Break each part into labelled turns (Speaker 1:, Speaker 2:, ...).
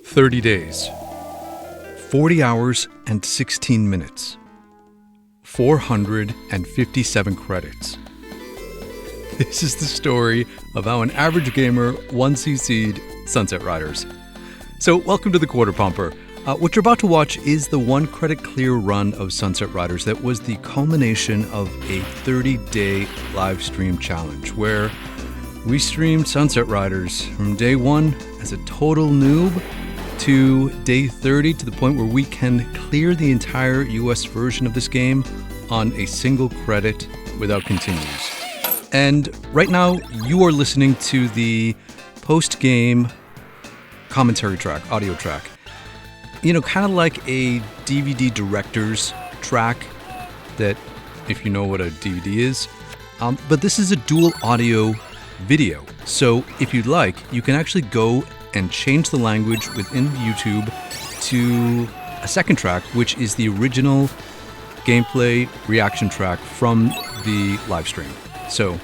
Speaker 1: 30 days, 40 hours and 16 minutes, 457 credits. This is the story of how an average gamer 1cc'd Sunset Riders. So welcome to the Quarter Pumper. What you're about to watch is the 1 credit clear run of Sunset Riders that was the culmination of a 30-day live stream challenge where we streamed Sunset Riders from day 1 as a total noob to day 30 to the point where we can clear the entire US version of this game on a single credit without continues. And right now you are listening to the post-game commentary track, audio track. You know, kind of like a DVD director's track that, if you know what a DVD is. But this is a dual audio video. So if you'd like, you can actually go and change the language within YouTube to a second track, which is the original gameplay reaction track from the live stream. So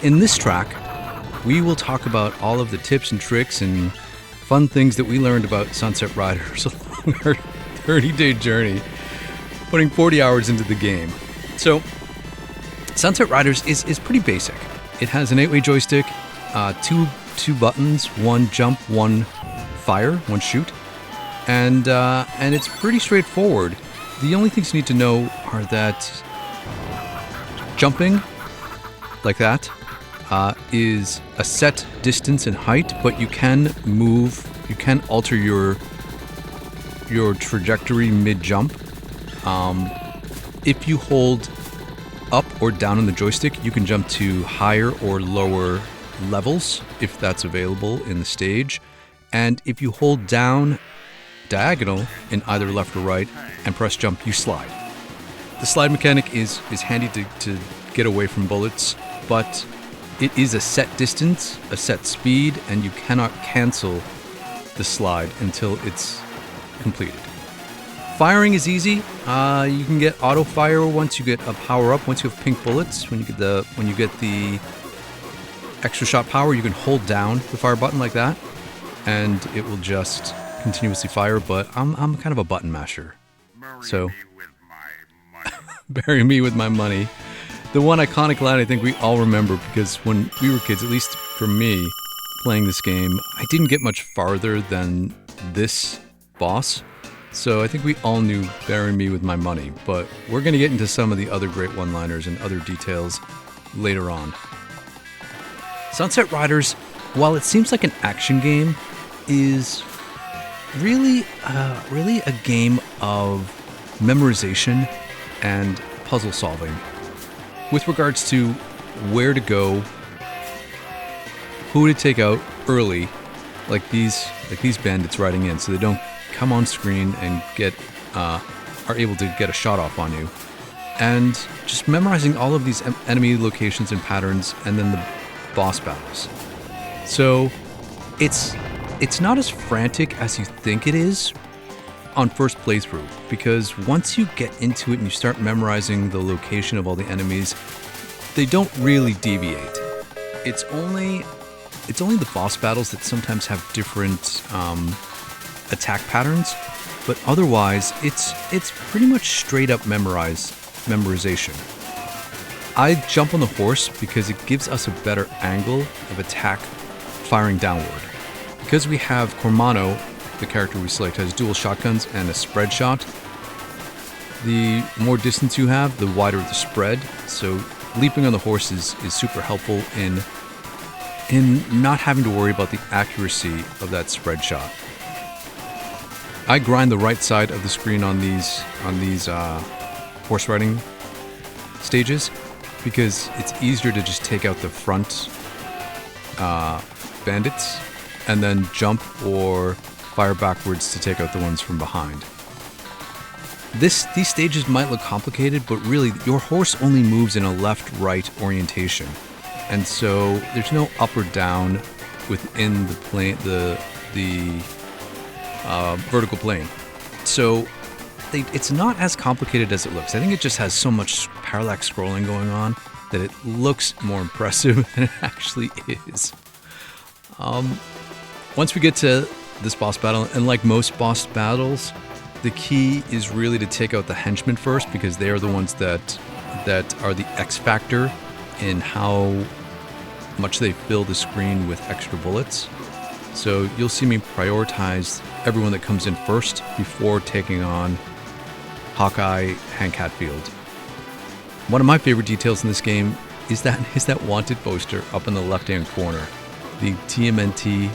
Speaker 1: in this track, we will talk about all of the tips and tricks and fun things that we learned about Sunset Riders along our 30-day journey, putting 40 hours into the game. So Sunset Riders is pretty basic. It has an 8-way joystick, two buttons, one jump, one fire, one shoot, and it's pretty straightforward. The only things you need to know are that jumping like that is a set distance and height, but you can alter your trajectory mid-jump. If you hold up or down on the joystick, you can jump to higher or lower levels if that's available in the stage. And if you hold down diagonal in either left or right and press jump, you slide. The slide mechanic is handy to get away from bullets, but it is a set distance, a set speed, and you cannot cancel the slide until it's completed. Firing is easy. You can get auto fire once you get a power up. Once you have pink bullets, when you get the extra shot power, you can hold down the fire button like that, and it will just continuously fire. But I'm kind of a button masher, so bury me with my money. The one iconic line I think we all remember, because when we were kids, at least for me, playing this game, I didn't get much farther than this boss. So I think we all knew bury me with my money, but we're going to get into some of the other great one-liners and other details later on. Sunset Riders, while it seems like an action game, is really a game of memorization and puzzle solving. With regards to where to go, who to take out early, like these bandits riding in, so they don't come on screen and are able to get a shot off on you, and just memorizing all of these enemy locations and patterns, and then the boss battles. So it's not as frantic as you think it is on first playthrough, because once you get into it and you start memorizing the location of all the enemies, they don't really deviate. It's only the boss battles that sometimes have different attack patterns, but otherwise it's pretty much straight up memorization. I jump on the horse because it gives us a better angle of attack firing downward. Because we have Cormano, the character we select, has dual shotguns and a spread shot. The more distance you have, the wider the spread. So leaping on the horse is super helpful in not having to worry about the accuracy of that spread shot. I grind the right side of the screen on these horse riding stages because it's easier to just take out the front bandits and then jump or fire backwards to take out the ones from behind. These stages might look complicated, but really your horse only moves in a left-right orientation, and so there's no up or down within the plane, the vertical plane. So it's not as complicated as it looks. I think it just has so much parallax scrolling going on that it looks more impressive than it actually is. Once we get to this boss battle. And like most boss battles, the key is really to take out the henchmen first, because they are the ones that are the X factor in how much they fill the screen with extra bullets. So you'll see me prioritize everyone that comes in first before taking on Hawkeye, Hank Hatfield. One of my favorite details in this game is that wanted poster up in the left-hand corner. The TMNT,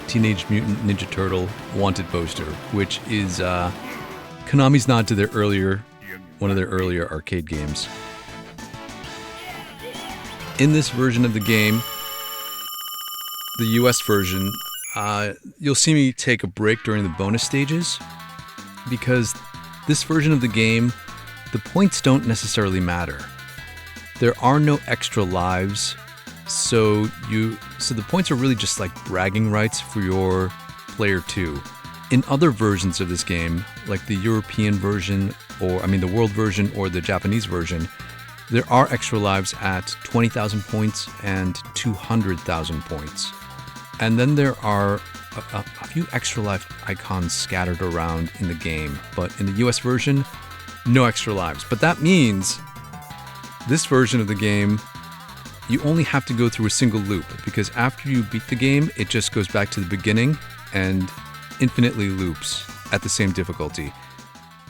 Speaker 1: Teenage Mutant Ninja Turtle wanted poster, which is Konami's nod to one of their earlier arcade games. In this version of the game, the US version, you'll see me take a break during the bonus stages, because this version of the game, the points don't necessarily matter. There are no extra lives, so the points are really just like bragging rights for your player 2. In other versions of this game, like the European version, the world version or the Japanese version, there are extra lives at 20,000 points and 200,000 points. And then there are a few extra life icons scattered around in the game, but in the US version, no extra lives. But that means this version of the game, you only have to go through a single loop, because after you beat the game, it just goes back to the beginning and infinitely loops at the same difficulty.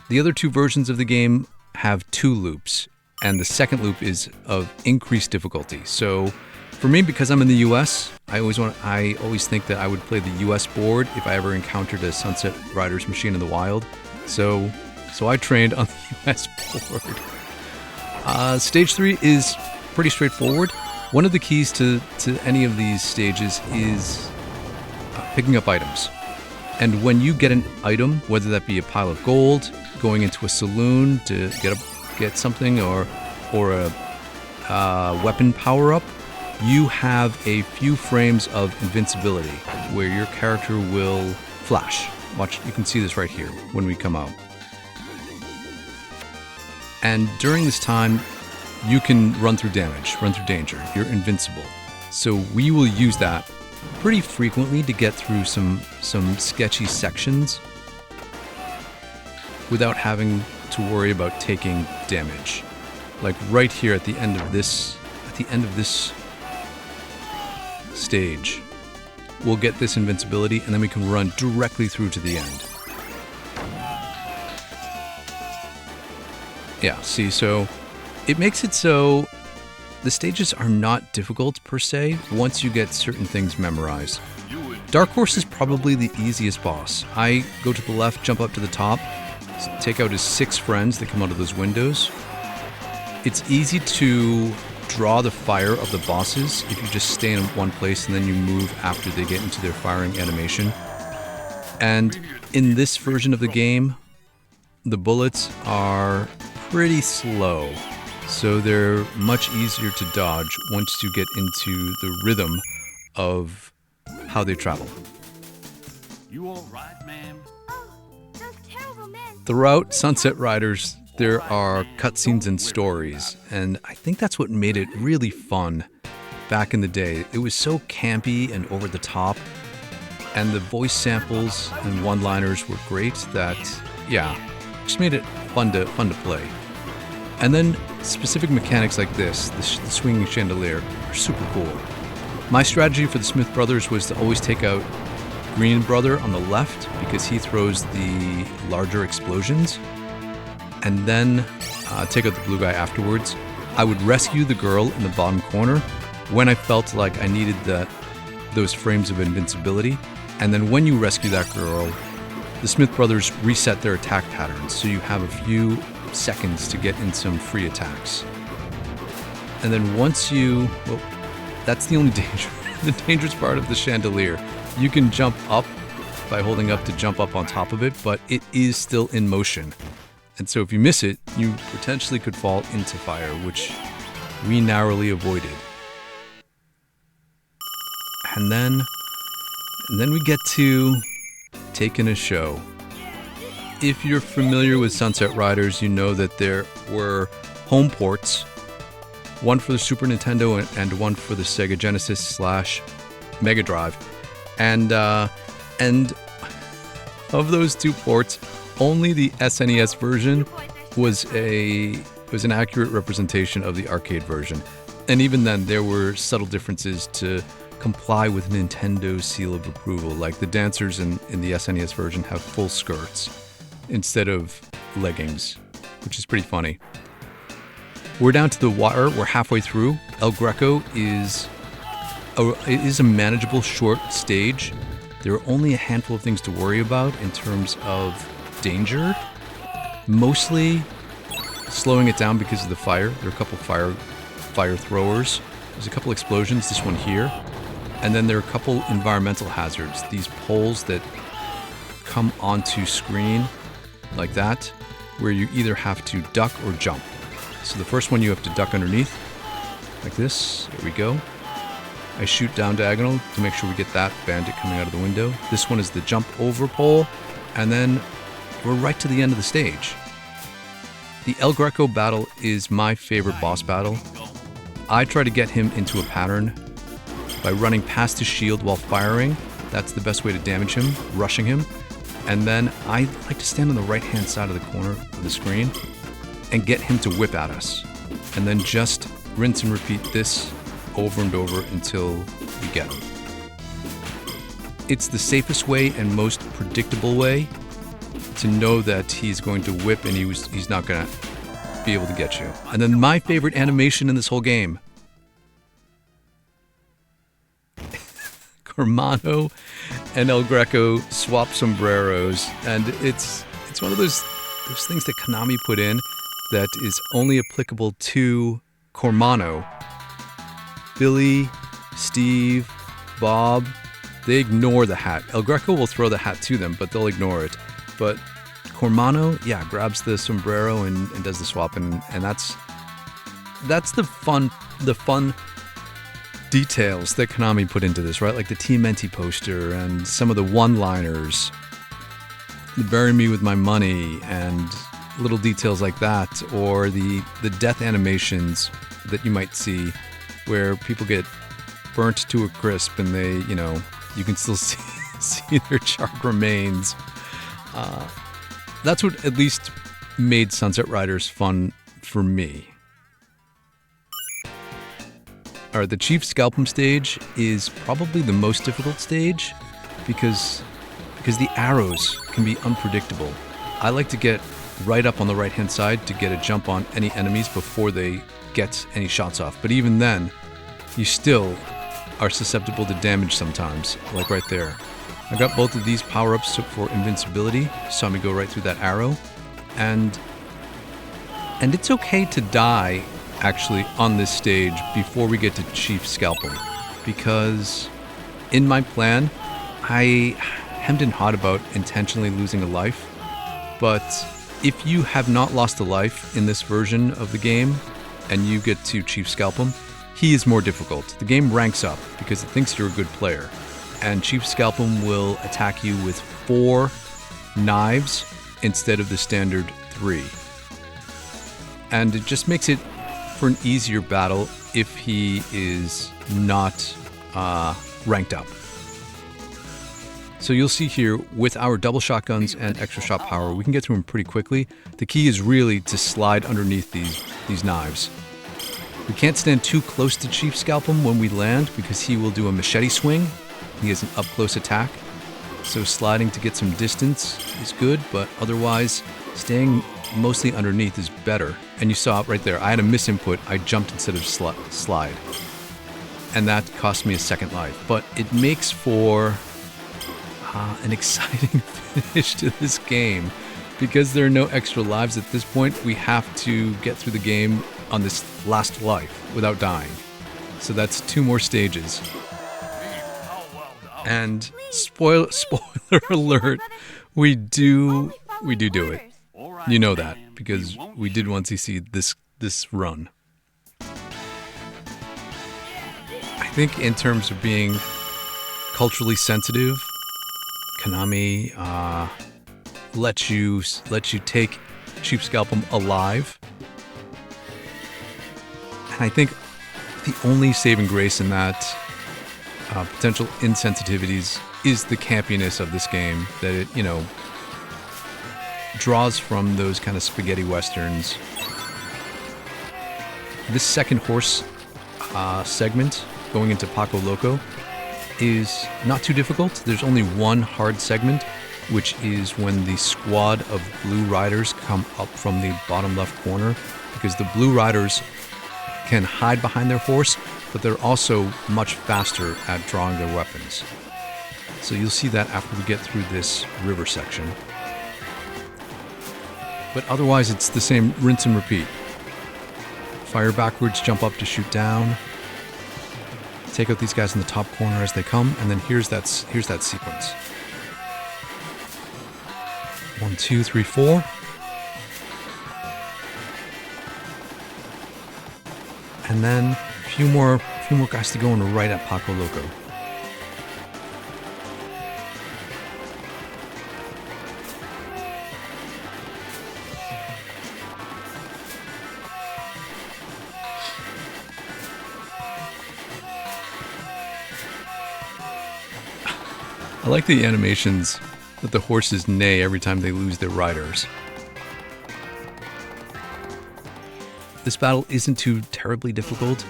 Speaker 1: The other two versions of the game have 2 loops, and the second loop is of increased difficulty. So for me, because I'm in the US, I always think that I would play the US board if I ever encountered a Sunset Riders machine in the wild. So I trained on the US board. Stage 3 is pretty straightforward. One of the keys to any of these stages is picking up items. And when you get an item, whether that be a pile of gold, going into a saloon to get something, or a weapon power-up, you have a few frames of invincibility where your character will flash. Watch, you can see this right here when we come out. And during this time, you can run through damage, run through danger. You're invincible. So we will use that pretty frequently to get through some sketchy sections without having to worry about taking damage. Like right here at the end of this stage, we'll get this invincibility, and then we can run directly through to the end. Yeah, see, so it makes it so the stages are not difficult per se once you get certain things memorized. Dark Horse is probably the easiest boss. I go to the left, jump up to the top, take out his 6 friends that come out of those windows. It's easy to draw the fire of the bosses if you just stay in one place and then you move after they get into their firing animation. And in this version of the game, the bullets are pretty slow, so they're much easier to dodge once you get into the rhythm of how they travel.
Speaker 2: You all right, ma'am?
Speaker 3: Oh, those terrible men.
Speaker 1: Throughout Sunset Riders, there are cutscenes and stories, and I think that's what made it really fun back in the day. It was so campy and over the top, and the voice samples and one-liners were great that, yeah, just made it fun to play. And then specific mechanics like this, the swinging chandelier, are super cool. My strategy for the Smith Brothers was to always take out Green Brother on the left because he throws the larger explosions, and then take out the blue guy afterwards. I would rescue the girl in the bottom corner when I felt like I needed those frames of invincibility, and then when you rescue that girl, the Smith Brothers reset their attack patterns, so you have a few seconds to get in some free attacks. And then once that's the only danger, the dangerous part of the chandelier. You can jump up by holding up to jump up on top of it, but it is still in motion. And so if you miss it, you potentially could fall into fire, which we narrowly avoided. And then we get to taking a show. If you're familiar with Sunset Riders, you know that there were home ports, one for the Super Nintendo and one for the Sega Genesis / Mega Drive. And And of those two ports, only the SNES version was an accurate representation of the arcade version. And even then, there were subtle differences to comply with Nintendo's seal of approval. Like the dancers in the SNES version have full skirts instead of leggings, which is pretty funny. We're down to the wire. We're halfway through. El Greco is a manageable short stage. There are only a handful of things to worry about in terms of danger. Mostly slowing it down because of the fire. There are a couple fire throwers. There's a couple explosions, this one here. And then there are a couple environmental hazards. These poles that come onto screen like that, where you either have to duck or jump. So the first one you have to duck underneath, like this. There we go. I shoot down diagonal to make sure we get that bandit coming out of the window. This one is the jump over pole, and then we're right to the end of the stage. The El Greco battle is my favorite boss battle. I try to get him into a pattern by running past his shield while firing. That's the best way to damage him, rushing him. And then I like to stand on the right-hand side of the corner of the screen and get him to whip at us. And then just rinse and repeat this over and over until we get him. It's the safest way and most predictable way to know that he's going to whip and he's not going to be able to get you. And then my favorite animation in this whole game. Cormano and El Greco swap sombreros, and it's one of those things that Konami put in that is only applicable to Cormano. Billy, Steve, Bob, they ignore the hat. El Greco will throw the hat to them, but they'll ignore it. But Cormano, yeah, grabs the sombrero and does the swap, and that's the fun details that Konami put into this, right? Like the TMNT poster and some of the one-liners, the bury me with my money, and little details like that, or the death animations that you might see where people get burnt to a crisp and they, you can still see their charred remains. That's what at least made Sunset Riders fun for me. All right, the Chief Scalpum stage is probably the most difficult stage because the arrows can be unpredictable. I like to get right up on the right-hand side to get a jump on any enemies before they get any shots off. But even then, you still are susceptible to damage sometimes, like right there. I got both of these power-ups for invincibility. Saw me go right through that arrow. And it's okay to die, actually, on this stage before we get to Chief Scalpum. Because in my plan, I hemmed and hawed about intentionally losing a life. But if you have not lost a life in this version of the game, and you get to Chief Scalpum, he is more difficult. The game ranks up because it thinks you're a good player. And Chief Scalpum will attack you with 4 knives instead of the standard 3. And it just makes it for an easier battle if he is not ranked up. So you'll see here, with our double shotguns and extra shot power, we can get through him pretty quickly. The key is really to slide underneath these knives. We can't stand too close to Chief Scalpum when we land because he will do a machete swing. He has an up-close attack. So sliding to get some distance is good, but otherwise staying mostly underneath is better. And you saw it right there. I had a misinput. I jumped instead of slide. And that cost me a second life. But it makes for an exciting finish to this game. Because there are no extra lives at this point, we have to get through the game on this last life without dying. So that's 2 more stages. And spoiler alert, we do it. You know that because we did once see this run. I think in terms of being culturally sensitive, Konami let you take Chief Scalpum alive. And I think the only saving grace in that potential insensitivities is the campiness of this game, that it, you know, draws from those kind of spaghetti westerns. This second horse segment, going into Paco Loco, is not too difficult. There's only one hard segment, which is when the squad of blue riders come up from the bottom left corner, because the blue riders can hide behind their horse, but they're also much faster at drawing their weapons. So you'll see that after we get through this river section. But otherwise, it's the same rinse and repeat. Fire backwards, jump up to shoot down. Take out these guys in the top corner as they come, and then here's that sequence. 1, 2, 3, 4. And then a few more guys to go on the right at Paco Loco. I like the animations that the horses neigh every time they lose their riders. This battle isn't too terribly difficult.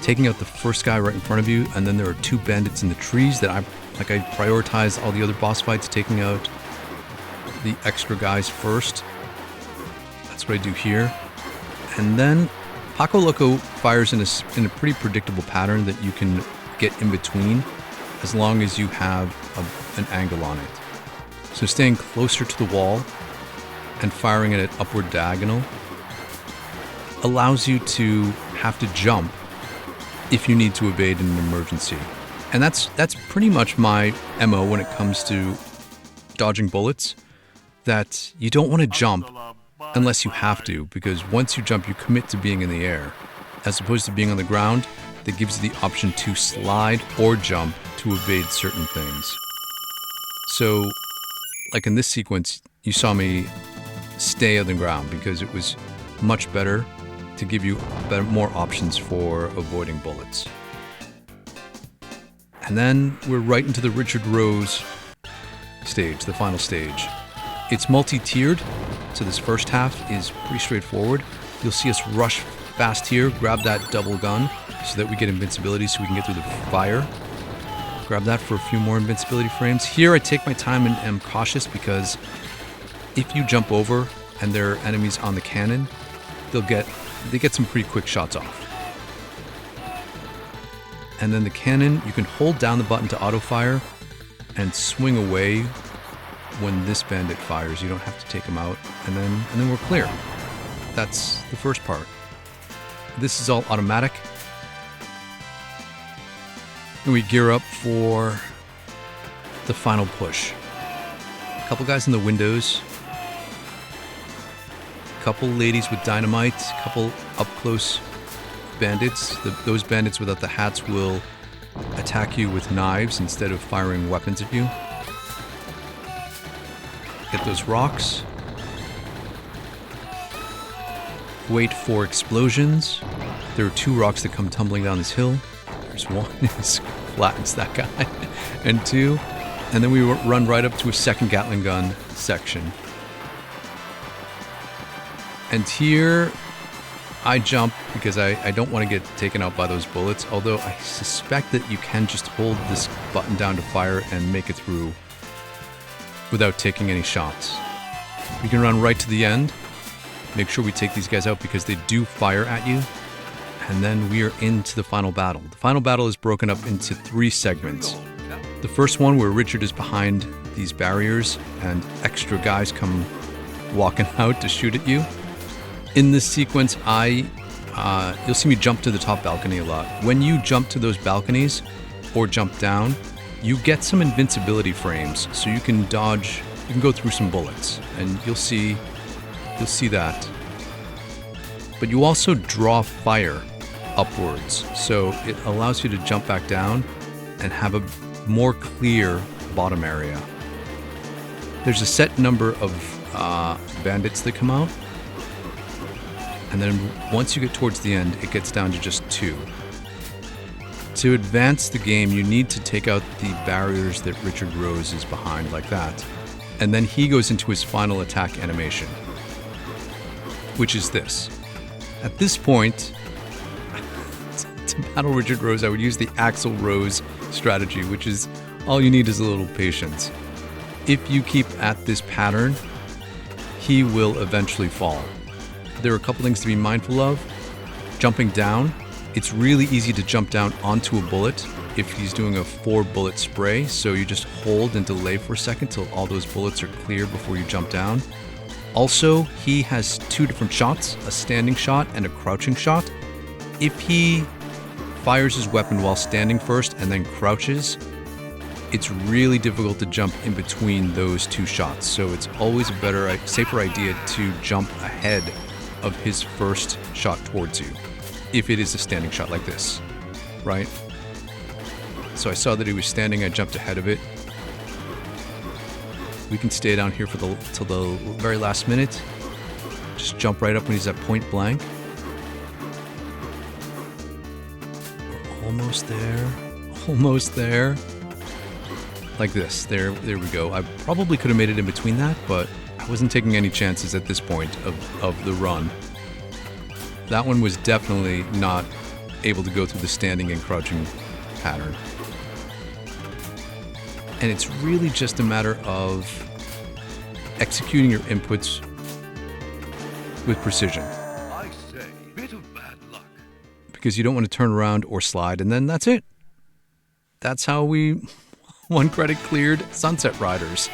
Speaker 1: Taking out the first guy right in front of you, and then there are 2 bandits in the trees that I prioritize all the other boss fights, taking out the extra guys first. That's what I do here. And then Paco Loco fires in a pretty predictable pattern that you can get in between, as long as you have an angle on it. So staying closer to the wall and firing at an upward diagonal allows you to have to jump if you need to evade in an emergency. And that's pretty much my MO when it comes to dodging bullets, that you don't want to jump unless you have to, because once you jump, you commit to being in the air, as opposed to being on the ground. That gives you the option to slide or jump to evade certain things. So, like in this sequence, you saw me stay on the ground because it was much better to give you more options for avoiding bullets. And then we're right into the Richard Rose stage, the final stage. It's multi-tiered, so this first half is pretty straightforward. You'll see us rush fast here, grab that double gun so that we get invincibility so we can get through the fire. Grab that for a few more invincibility frames. Here I take my time and am cautious, because if you jump over and there are enemies on the cannon, they get some pretty quick shots off. And then the cannon, you can hold down the button to auto fire and swing away when this bandit fires. You don't have to take him out, and then we're clear. That's the first part. This is all automatic. And we gear up for the final push. A couple guys in the windows. A couple ladies with dynamite. A couple up-close bandits. Those bandits without the hats will attack you with knives instead of firing weapons at you. Get those rocks. Wait for explosions. There are 2 rocks that come tumbling down this hill. There's one, it flattens that guy, and 2, and then we run right up to a second Gatling gun section. And here, I jump because I don't want to get taken out by those bullets, although I suspect that you can just hold this button down to fire and make it through without taking any shots. We can run right to the end, make sure we take these guys out because they do fire at you. And then we are into the final battle. The final battle is broken up into 3 segments. The first one, where Richard is behind these barriers and extra guys come walking out to shoot at you. In this sequence, you'll see me jump to the top balcony a lot. When you jump to those balconies or jump down, you get some invincibility frames, so you can dodge, you can go through some bullets, and you'll see that. But you also draw fire upwards, so it allows you to jump back down and have a more clear bottom area. There's a set number of bandits that come out, and then once you get towards the end, it gets down to just 2. To advance the game, you need to take out the barriers that Richard Rose is behind like that. And then he goes into his final attack animation, which is this. At this point, to battle Richard Rose, I would use the Axl Rose strategy, which is all you need is a little patience. If you keep at this pattern, he will eventually fall. There are a couple things to be mindful of. Jumping down, it's really easy to jump down onto a bullet if he's doing a 4-bullet spray, so you just hold and delay for a second till all those bullets are clear before you jump down. Also, he has 2 different shots, a standing shot and a crouching shot. If he fires his weapon while standing first and then crouches, it's really difficult to jump in between those 2 shots. So it's always a better, safer idea to jump ahead of his first shot towards you, if it is a standing shot like this, right? So I saw that he was standing, I jumped ahead of it. We can stay down here till the very last minute. Just jump right up when he's at point blank. We're almost there. Almost there. Like this. There we go. I probably could have made it in between that, but I wasn't taking any chances at this point of the run. That one was definitely not able to go through the standing and crouching pattern. And it's really just a matter of executing your inputs with precision.
Speaker 2: I say, bit of bad luck.
Speaker 1: Because you don't want to turn around or slide, and then that's it. That's how we 1 credit cleared Sunset Riders.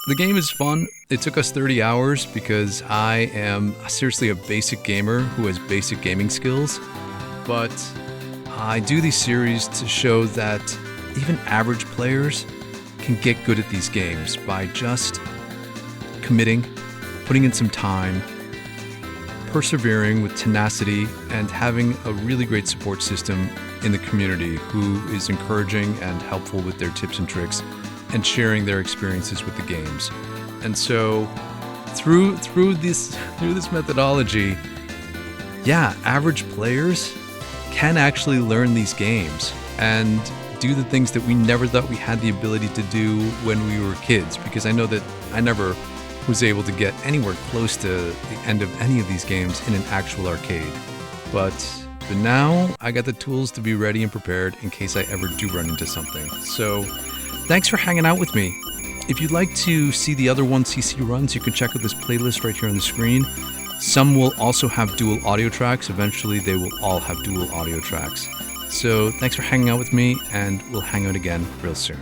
Speaker 1: The game is fun. It took us 30 hours because I am seriously a basic gamer who has basic gaming skills. But I do these series to show that even average players can get good at these games by just committing, putting in some time, persevering with tenacity, and having a really great support system in the community who is encouraging and helpful with their tips and tricks and sharing their experiences with the games. And so through this methodology, yeah, average players can actually learn these games and do the things that we never thought we had the ability to do when we were kids, because I know that I never was able to get anywhere close to the end of any of these games in an actual arcade. But now I got the tools to be ready and prepared in case I ever do run into something. So thanks for hanging out with me. If you'd like to see the other 1cc runs, you can check out this playlist right here on the screen. Some will also have dual audio tracks. Eventually, they will all have dual audio tracks. So thanks for hanging out with me, and we'll hang out again real soon.